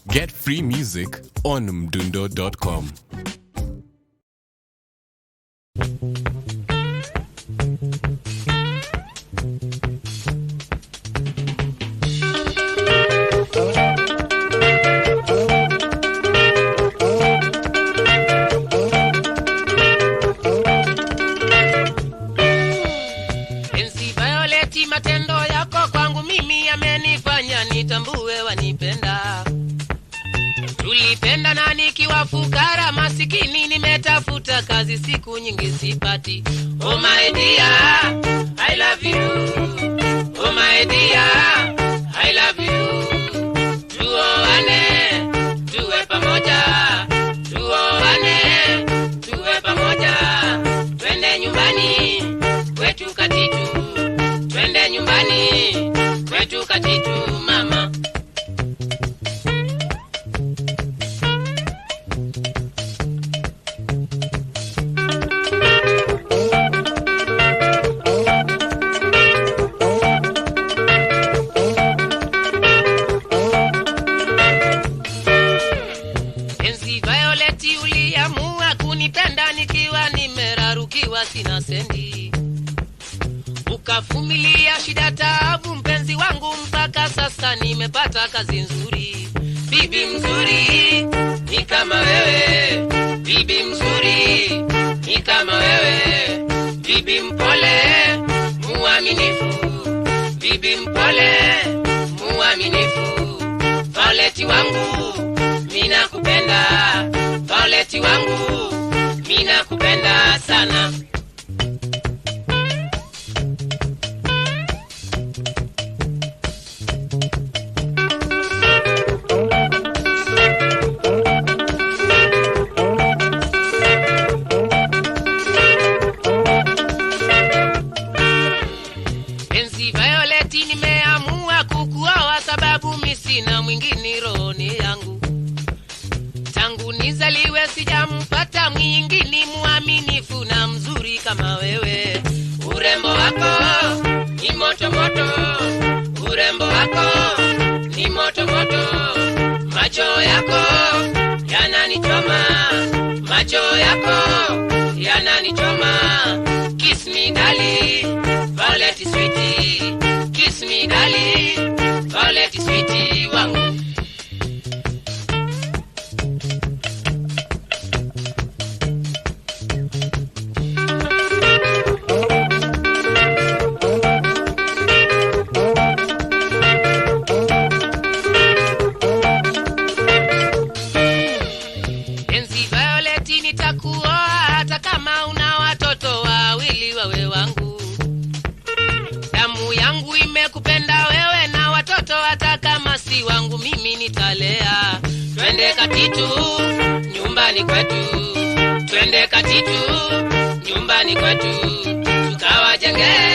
Get free music on mdundo.com. Matendo yako kwangu mimi yamenifanya nitambue wanipenda. Tulipenda na nikiwa fukara masikini, nimetafuta kazi siku nyingi sipati. Oh my dear, I love you. Oh my dear, I love you. Tuoane, tuwe pamoja. Tuoane, tuwe pamoja. Twende nyumbani kwetu Katitu. Twende nyumbani kwetu Katitu mama. Enzi Violet uliamua kunipenda nikiwa nimerarukiwa sina sendi. Ukavumilia shida taabu mpenzi wangu mpaka sasa nimepata kazi nzuri. Bibi mzuri ni kama wewe, bibi mzuri ni kama wewe. Bibi mpole, muaminifu, bibi mpole, muaminifu. Violet wangu mina kupenda, Violet wangu mina kupenda sana. Nimeamua kukuoa sababu mimi sina mwingine rohoni yangu. Tangu nizaliwe sijampata mwingine muaminifu na mzuri kama wewe. Urembo wako ni moto moto, urembo wako ni moto moto. Macho yako yananichoma, macho yako yananichoma. Kiss me darling, Violet sweetie. Kiss me darling, Violet sweetie wangu. Enzi Violet nitakuoa hata kama una watoto wawili wawe wangu. Damu yangu imekupenda wewe na watoto hata kama si wangu mimi nitalea. Twende Katitu nyumbani kwetu, twende Katitu nyumbani kwetu. Tukawajenge